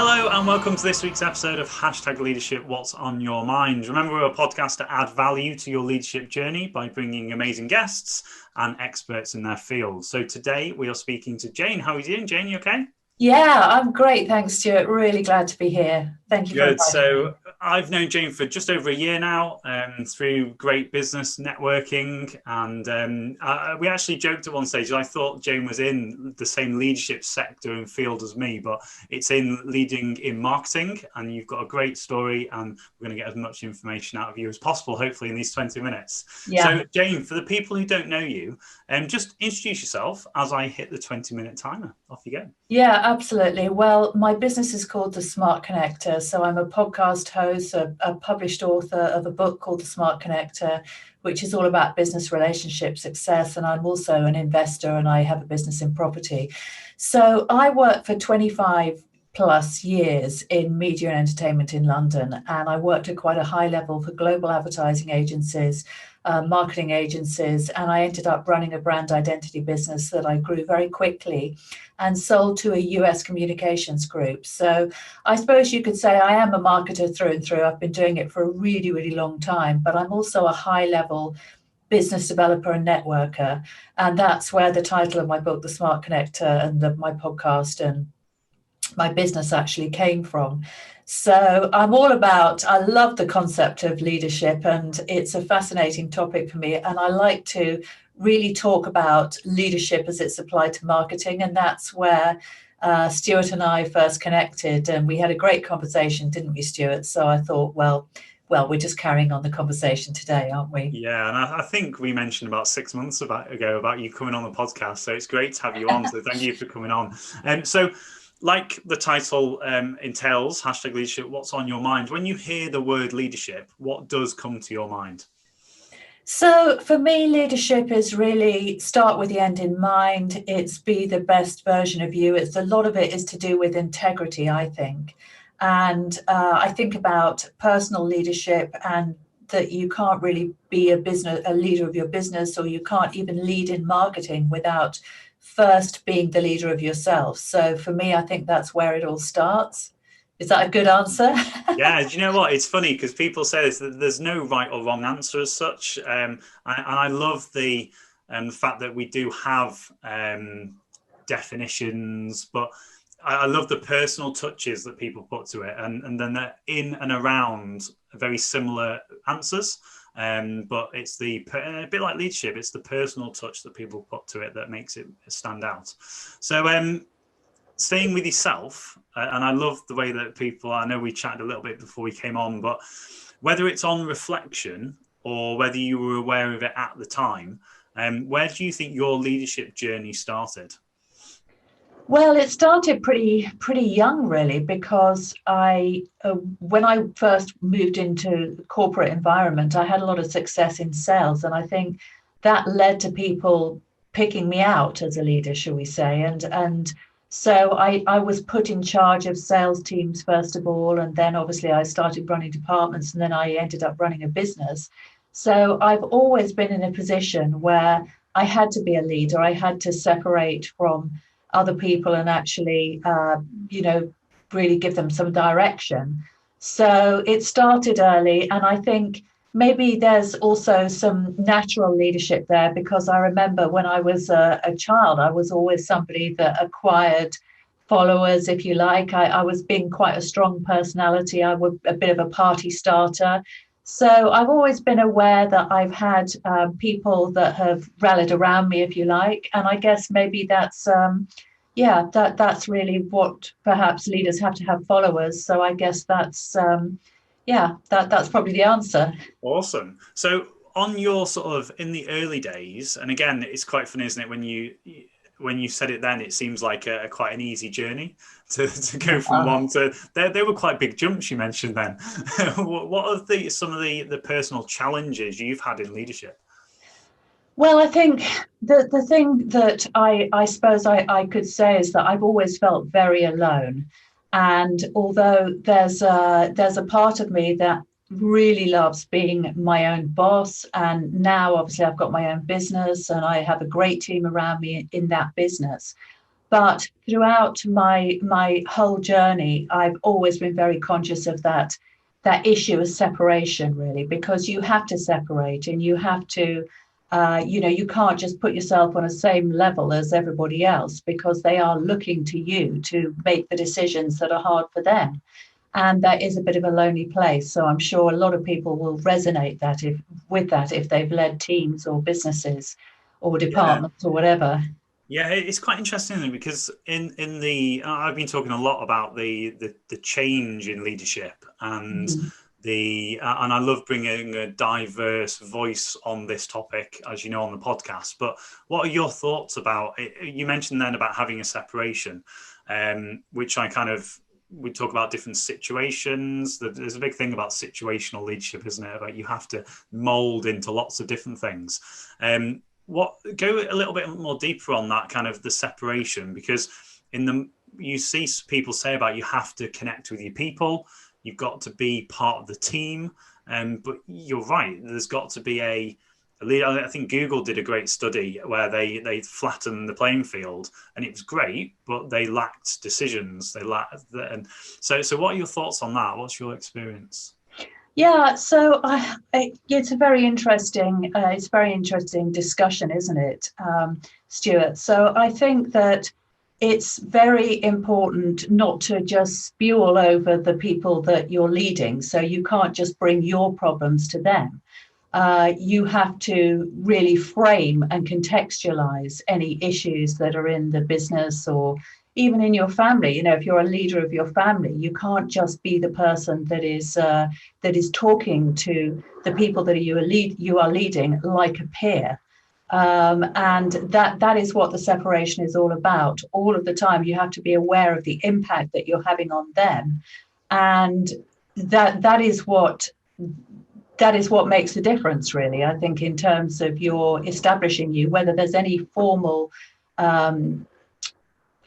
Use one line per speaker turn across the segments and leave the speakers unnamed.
Hello and welcome to this week's episode of #Leadership What's on Your Mind. Remember, we're a podcast to add value to your leadership journey by bringing amazing guests and experts in their field. So today we are speaking to Jane. How are you doing, Jane? You okay?
Yeah, I'm great. Thanks, Stuart. Really glad to be here. Thank you for
Good.
inviting me.
So I've known Jane for just over a year now, through great business networking, and we actually joked at one stage. I thought Jane was in the same leadership sector and field as me, but it's in leading in marketing, and you've got a great story, and we're going to get as much information out of you as possible, hopefully in these 20 minutes.
Yeah.
So Jane, for the people who don't know you, just introduce yourself as I hit the 20-minute timer. Off you go.
Yeah, absolutely. Well, my business is called The Smart Connector. So I'm a podcast host, a published author of a book called The Smart Connector, which is all about business relationship success. And I'm also an investor and I have a business in property. So I worked for 25 plus years in media and entertainment in London. And I worked at quite a high level for global advertising agencies, marketing agencies, and I ended up running a brand identity business that I grew very quickly and sold to a US communications group. So I suppose you could say I am a marketer through and through. I've been doing it for a really, really long time, but I'm also a high level business developer and networker. And that's where the title of my book, The Smart Connector, and my podcast and my business actually came from. So I'm all about, I love the concept of leadership and it's a fascinating topic for me. And I like to really talk about leadership as it's applied to marketing. And that's where Stuart and I first connected and we had a great conversation, didn't we, Stuart? So I thought, well, we're just carrying on the conversation today, aren't we?
Yeah, and I think we mentioned about 6 months ago about you coming on the podcast. So it's great to have you on. So thank you for coming on. So like the title entails, #leadership, what's on your mind? When you hear the word leadership, what does come to your mind?
So for me, leadership is really start with the end in mind. It's be the best version of you. It's a lot of it is to do with integrity, I think. And I think about personal leadership and that you can't really be a leader of your business, or you can't even lead in marketing without first being the leader of yourself. So for me, I think that's where it all starts. Is that a good answer?
Yeah, do you know what? It's funny because people say this, that there's no right or wrong answer as such. And I love the fact that we do have definitions, but I love the personal touches that people put to it. And then they're in and around very similar answers. But it's a bit like leadership. It's the personal touch that people put to it that makes it stand out. So staying with yourself, and I love the way that people, I know we chatted a little bit before we came on, but whether it's on reflection or whether you were aware of it at the time, where do you think your leadership journey started?
Well, it started pretty young, really, because when I first moved into the corporate environment, I had a lot of success in sales, and I think that led to people picking me out as a leader, shall we say, and so I was put in charge of sales teams first of all, and then obviously I started running departments, and then I ended up running a business. So I've always been in a position where I had to be a leader. I had to separate from other people and actually, really give them some direction. So it started early. And I think maybe there's also some natural leadership there, because I remember when I was a child, I was always somebody that acquired followers, if you like. I was being quite a strong personality. I was a bit of a party starter. So I've always been aware that I've had people that have rallied around me, if you like. And I guess maybe that's, that's really what perhaps leaders have to have followers. So I guess that's, that's probably the answer.
Awesome. So on your sort of in the early days, and again, it's quite funny, isn't it? When you said it then, it seems like quite an easy journey to go from one to, they were quite big jumps you mentioned then. What are some of the personal challenges you've had in leadership?
Well, I think the thing that I suppose I could say is that I've always felt very alone. And although there's a part of me that really loves being my own boss, and now obviously I've got my own business and I have a great team around me in that business, But throughout my whole journey, I've always been very conscious of that issue of separation, really, because you have to separate and you have to, you can't just put yourself on the same level as everybody else, because they are looking to you to make the decisions that are hard for them. And that is a bit of a lonely place. So I'm sure a lot of people will resonate with that if they've led teams or businesses or
Yeah.
departments or whatever.
Yeah, it's quite interesting because in the I've been talking a lot about the change in leadership and
Mm.
and I love bringing a diverse voice on this topic, as you know, on the podcast. But what are your thoughts about it? You mentioned then about having a separation, which I kind of we talk about different situations. There's a big thing about situational leadership, isn't it? About you have to mold into lots of different things. What go a little bit more deeper on that kind of the separation, because in the you see people say about you have to connect with your people, you've got to be part of the team, but you're right, there's got to be a leader. I think Google did a great study where they flattened the playing field, and it was great, but they lacked decisions. They lacked, and so what are your thoughts on that? What's your experience?
Yeah, so it's a very interesting discussion, isn't it, Stuart? So I think that it's very important not to just spew all over the people that you're leading. So you can't just bring your problems to them. You have to really frame and contextualize any issues that are in the business or even in your family. If you're a leader of your family, you can't just be the person that is talking to the people that you are leading like a peer. And that is what the separation is all about. All of the time, you have to be aware of the impact that you're having on them, and that is what makes the difference, really. I think in terms of your establishing you, whether there's any formal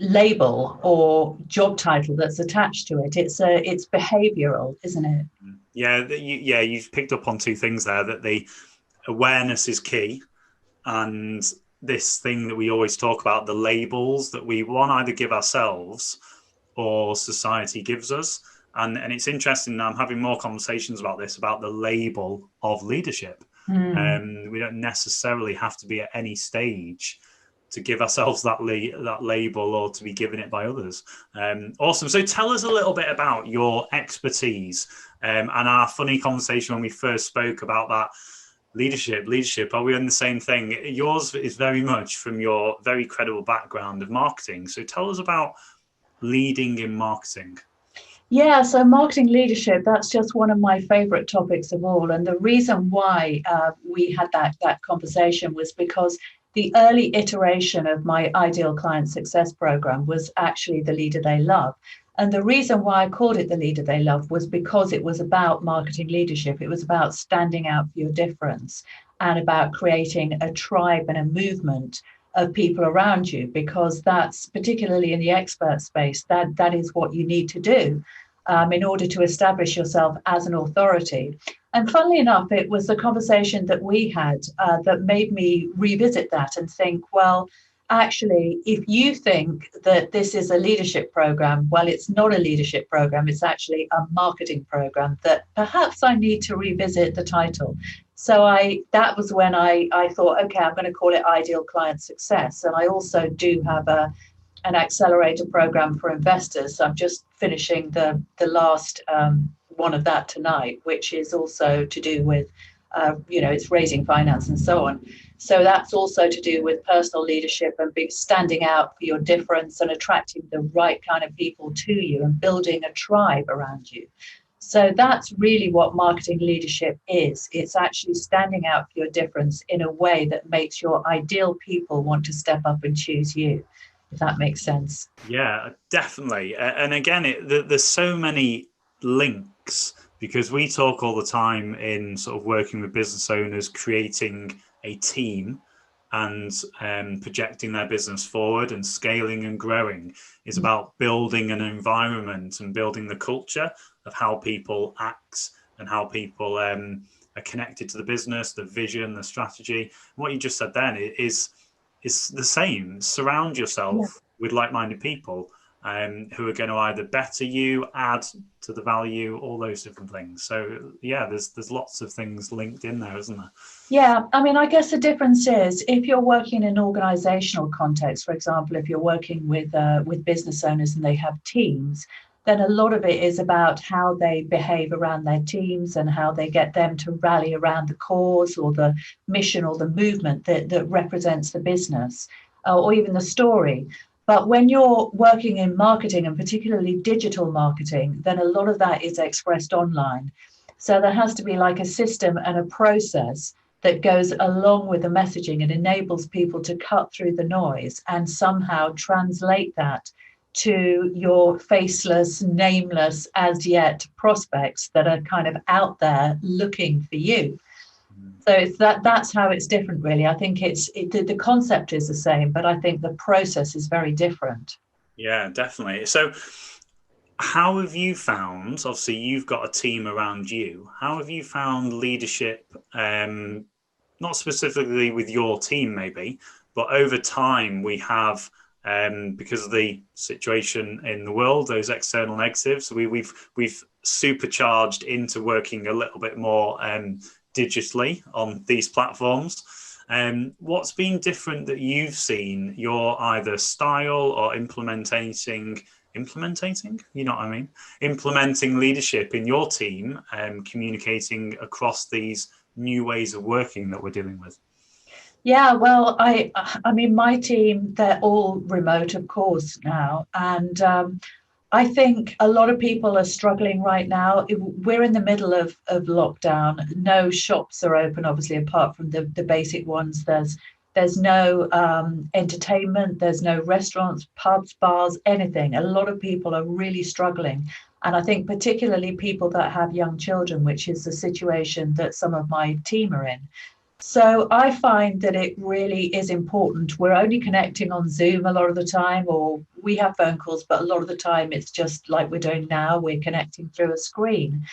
label or job title that's attached to it, it's behavioural, isn't it?
Yeah, you've picked up on two things there. That the awareness is key, and this thing that we always talk about, the labels that we want either give ourselves or society gives us. And it's interesting, I'm having more conversations about this, about the label of leadership. We don't necessarily have to be at any stage to give ourselves that label or to be given it by others. Awesome. So tell us a little bit about your expertise, and our funny conversation when we first spoke about that leadership. Are we on the same thing? Yours is very much from your very credible background of marketing. So tell us about leading in marketing.
Yeah, so marketing leadership, that's just one of my favorite topics of all. And the reason why we had that conversation was because the early iteration of my ideal client success program was actually the leader they love. And the reason why I called it the leader they love was because it was about marketing leadership. It was about standing out for your difference and about creating a tribe and a movement of people around you, because that's particularly in the expert space, that is what you need to do in order to establish yourself as an authority. And funnily enough, it was the conversation that we had that made me revisit that and think, well, actually, if you think that this is a leadership program, well, it's not a leadership program. It's actually a marketing program that perhaps I need to revisit the title. So that was when I thought, okay, I'm going to call it Ideal Client Success. And I also do have an accelerator program for investors. So I'm just finishing the last one of that tonight, which is also to do with, it's raising finance and so on. So that's also to do with personal leadership and standing out for your difference and attracting the right kind of people to you and building a tribe around you. So that's really what marketing leadership is. It's actually standing out for your difference in a way that makes your ideal people want to step up and choose you, if that makes sense.
Yeah, definitely. And again, there's so many links, because we talk all the time in sort of working with business owners, creating a team and projecting their business forward and scaling and growing is about building an environment and building the culture of how people act and how people are connected to the business, the vision, the strategy. What you just said then is the same. Surround yourself with like-minded people who are going to either better you, add to the value, all those different things. So yeah, there's lots of things linked in there, isn't there?
Yeah, I mean, I guess the difference is if you're working in an organizational context, for example, if you're working with business owners and they have teams, then a lot of it is about how they behave around their teams and how they get them to rally around the cause or the mission or the movement that represents the business, or even the story. But when you're working in marketing, and particularly digital marketing, then a lot of that is expressed online. So there has to be like a system and a process that goes along with the messaging and enables people to cut through the noise and somehow translate that to your faceless, nameless, as yet prospects that are kind of out there looking for you. So it's that's how it's different, really. I think the concept is the same, but I think the process is very different.
Yeah, definitely. So how have you found, obviously you've got a team around you, how have you found leadership, not specifically with your team maybe, but over time we have, because of the situation in the world, those external negatives, we've supercharged into working a little bit more digitally on these platforms. What's been different that you've seen your either style or implementing, you know what I mean, implementing leadership in your team and communicating across these new ways of working that we're dealing with?
Yeah, well, I mean, my team, they're all remote, of course, now. And I think a lot of people are struggling right now. We're in the middle of lockdown. No shops are open, obviously, apart from the basic ones. There's no entertainment, there's no restaurants, pubs, bars, anything. A lot of people are really struggling. And I think particularly people that have young children, which is the situation that some of my team are in. So I find that it really is important. We're only connecting on Zoom a lot of the time, or we have phone calls, but a lot of the time it's just like we're doing now, we're connecting through a screen.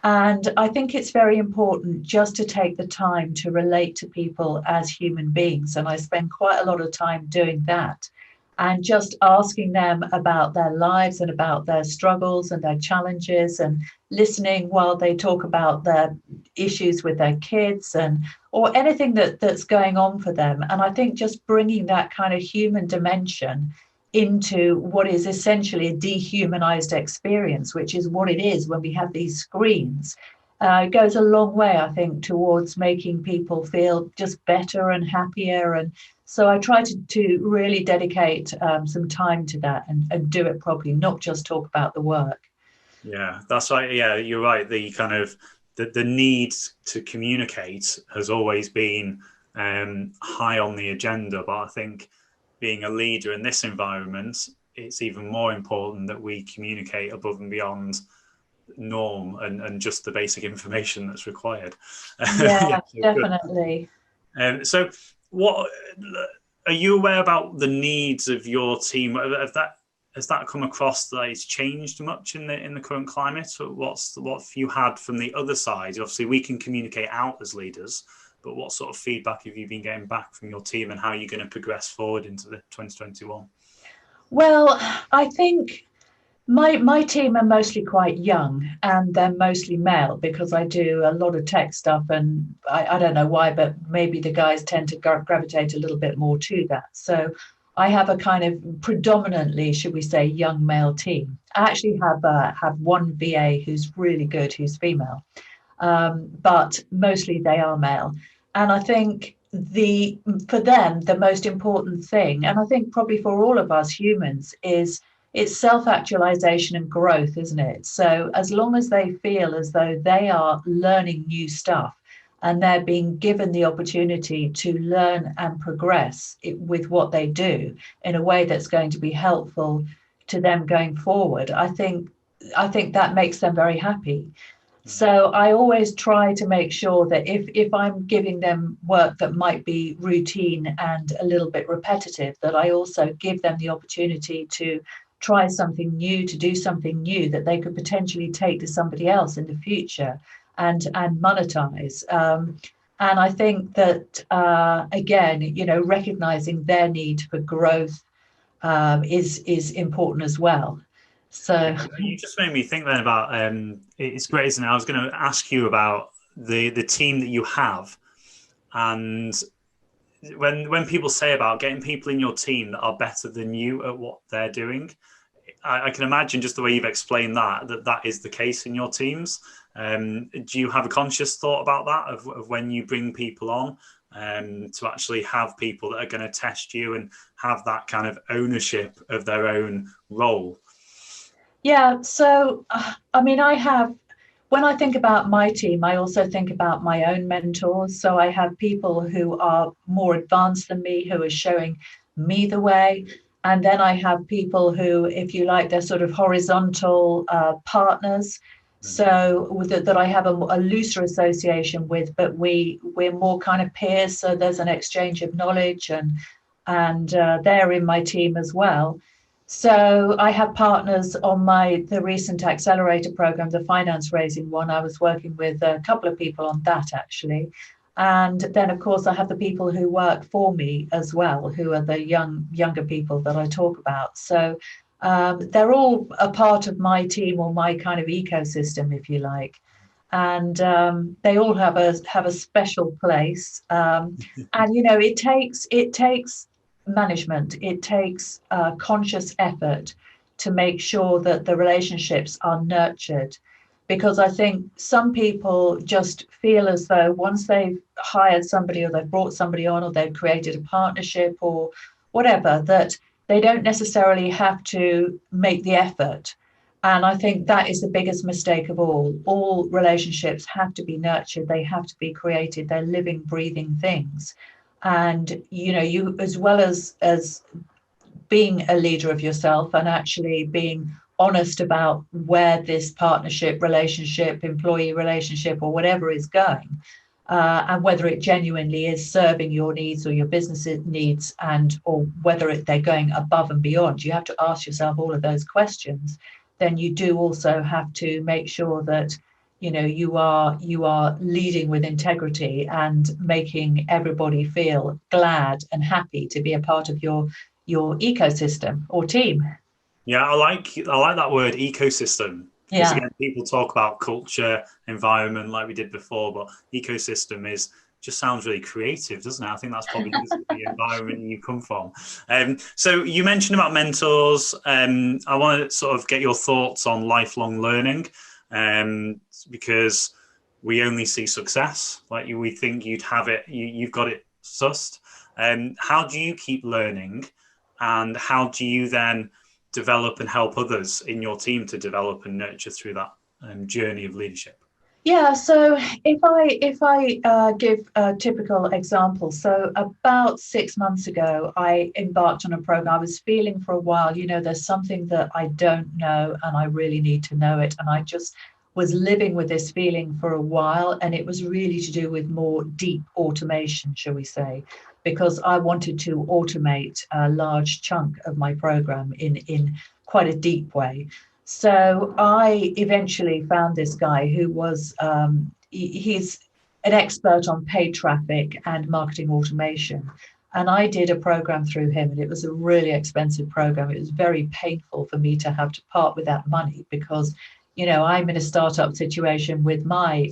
And I think it's very important just to take the time to relate to people as human beings. And I spend quite a lot of time doing that and just asking them about their lives and about their struggles and their challenges and listening while they talk about their issues with their kids and or anything that's going on for them. And I think just bringing that kind of human dimension into what is essentially a dehumanized experience, which is what it is when we have these screens. It goes a long way, I think, towards making people feel just better and happier. And so I try to really dedicate some time to that and do it properly, not just talk about the work.
Yeah, that's right. Yeah, you're right. The kind of the need to communicate has always been high on the agenda, but I think being a leader in this environment, it's even more important that we communicate above and beyond norm and just the basic information that's required.
Yeah,
Yeah, so good.
definitely.
So, what are you aware about the needs of your team? Has that come across that it's changed much in the current climate? Or what have you had from the other side? Obviously, we can communicate out as leaders, but what sort of feedback have you been getting back from your team, and how are you going to progress forward into the 2021?
Well, I think my team are mostly quite young and they're mostly male because I do a lot of tech stuff and I don't know why, but maybe the guys tend to gravitate a little bit more to that. So I have a kind of predominantly, should we say, young male team. I actually have one VA who's really good, who's female, but mostly they are male. And I think for them the most important thing, and I think probably for all of us humans, is it's self-actualization and growth, isn't it? So as long as they feel as though they are learning new stuff and they're being given the opportunity to learn and progress with what they do in a way that's going to be helpful to them going forward, I think that makes them very happy. So I always try to make sure that if I'm giving them work that might be routine and a little bit repetitive, that I also give them the opportunity to try something new, to do something new that they could potentially take to somebody else in the future and monetize. And I think that again, recognizing their need for growth is important as well. So
you just made me think then about it's great, isn't it? I was going to ask you about the team that you have, and when people say about getting people in your team that are better than you at what they're doing, I can imagine just the way you've explained that is the case in your teams. Do you have a conscious thought about that of when you bring people on to actually have people that are going to test you and have that kind of ownership of their own role?
yeah, so I mean, when I think about my team, I also think about my own mentors. So I have people who are more advanced than me, who are showing me the way. And then I have people who, if you like, they're sort of horizontal partners. So that I have a looser association with, but we're more kind of peers. So there's an exchange of knowledge, and they're in my team as well. So I have partners on the recent accelerator program, the finance raising one. I was working with a couple of people on that actually. And then of course I have the people who work for me as well, who are the younger people that I talk about. So they're all a part of my team or my kind of ecosystem, if you like. And they all have a special place. And you know, it takes management. It takes conscious effort to make sure that the relationships are nurtured. Because I think some people just feel as though once they've hired somebody or they've brought somebody on or they've created a partnership or whatever, that they don't necessarily have to make the effort. And I think that is the biggest mistake of all. All relationships have to be nurtured. They have to be created. They're living, breathing things. And you know, you as well as being a leader of yourself and actually being honest about where this partnership, relationship, employee relationship, or whatever is going, and whether it genuinely is serving your needs or your business needs, and or whether they're going above and beyond. You have to ask yourself all of those questions. Then you do also have to make sure that you know you are leading with integrity and making everybody feel glad and happy to be a part of your ecosystem or team.
Yeah, I like that word ecosystem because
Yeah.
again, people talk about culture, environment, like we did before, but ecosystem is just sounds really creative, doesn't it? I think that's probably because of the environment you come from. So you mentioned about mentors. I want to sort of get your thoughts on lifelong learning, because we only see success. Like we think you'd have it, you've got it sussed. How do you keep learning, and how do you then develop and help others in your team to develop and nurture through that journey of leadership?
Yeah, so if I give a typical example, so about 6 months ago, I embarked on a program. I was feeling for a while, you know, there's something that I don't know and I really need to know it. And I just was living with this feeling for a while, and it was really to do with more deep automation, shall we say, because I wanted to automate a large chunk of my program in quite a deep way. So I eventually found this guy who was, he's an expert on paid traffic and marketing automation. And I did a program through him, and it was a really expensive program. It was very painful for me to have to part with that money because, you know, I'm in a startup situation with my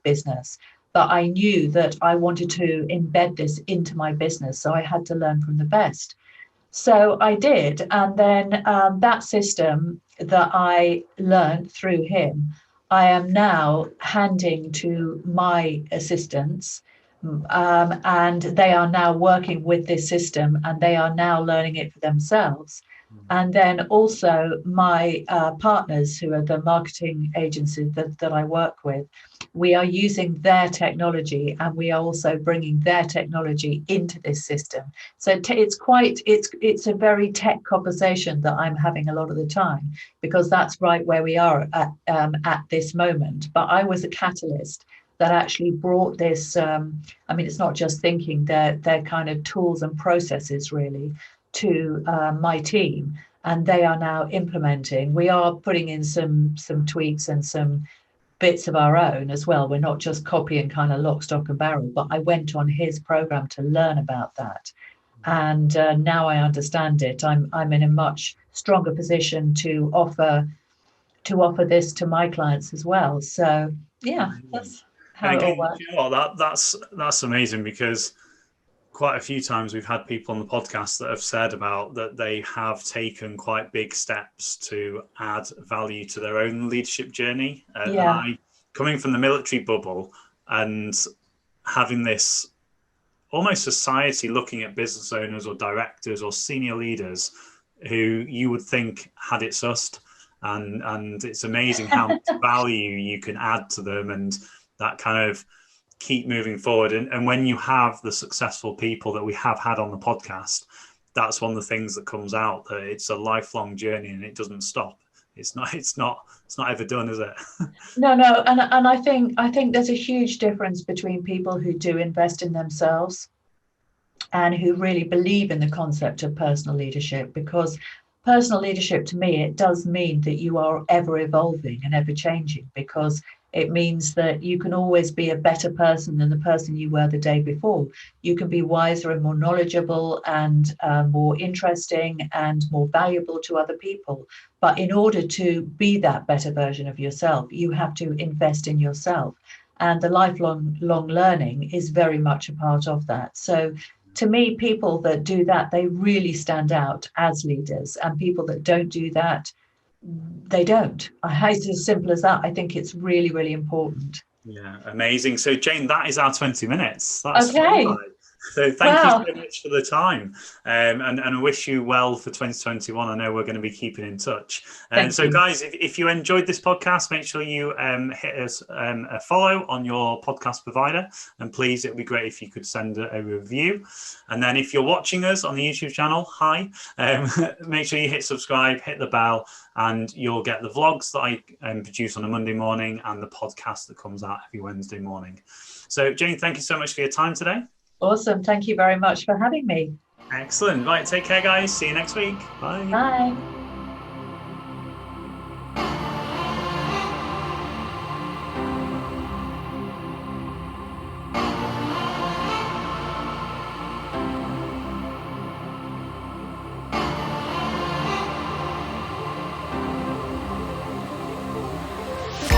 business, but I knew that I wanted to embed this into my business. So I had to learn from the best. So I did. And then that system that I learned through him, I am now handing to my assistants. And they are now working with this system and they are now learning it for themselves. And then also my partners, who are the marketing agencies that I work with, we are using their technology and we are also bringing their technology into this system. So it's a very tech conversation that I'm having a lot of the time, because that's right where we are at this moment. But I was a catalyst that actually brought this. I mean, it's not just thinking; they're kind of tools and processes really to my team, and they are now implementing. We are putting in some tweaks and some bits of our own as well. We're not just copying kind of lock, stock, and barrel. But I went on his program to learn about that. And now I understand it. I'm in a much stronger position to offer this to my clients as well. So yeah,
Amazing.
that's
And
how it all
again,
works.
you know what, that's amazing, because quite a few times we've had people on the podcast that have said about that they have taken quite big steps to add value to their own leadership journey. And
Yeah,
I, coming from the military bubble and having this almost society looking at business owners or directors or senior leaders who you would think had it sussed, and it's amazing how much value you can add to them, and that kind of keep moving forward. And when you have the successful people that we have had on the podcast, that's one of the things that comes out, that it's a lifelong journey and it doesn't stop. It's not ever done, is it?
no, and I think there's a huge difference between people who do invest in themselves and who really believe in the concept of personal leadership, because personal leadership to me, it does mean that you are ever evolving and ever changing, because it means that you can always be a better person than the person you were the day before. You can be wiser and more knowledgeable and more interesting and more valuable to other people. But in order to be that better version of yourself, you have to invest in yourself. And the lifelong learning is very much a part of that. So to me, people that do that, they really stand out as leaders, and people that don't do that, they don't. It's as simple as that. I think it's really, really important.
Yeah, amazing. So, Jane, that is our 20 minutes. That's flown by.
Okay.
So, thank you
Well,
so much for the time. And I wish you well for 2021. I know we're going to be keeping in touch. And
thank
so,
you.
guys, if you enjoyed this podcast, make sure you hit us a follow on your podcast provider. And please, it would be great if you could send a review. And then if you're watching us on the YouTube channel, hi, make sure you hit subscribe, hit the bell, and you'll get the vlogs that I produce on a Monday morning and the podcast that comes out every Wednesday morning. So, Jane, thank you so much for your time today.
Awesome. Thank you very much for having me.
Excellent. Right, take care, guys. See you next week. Bye.
Bye.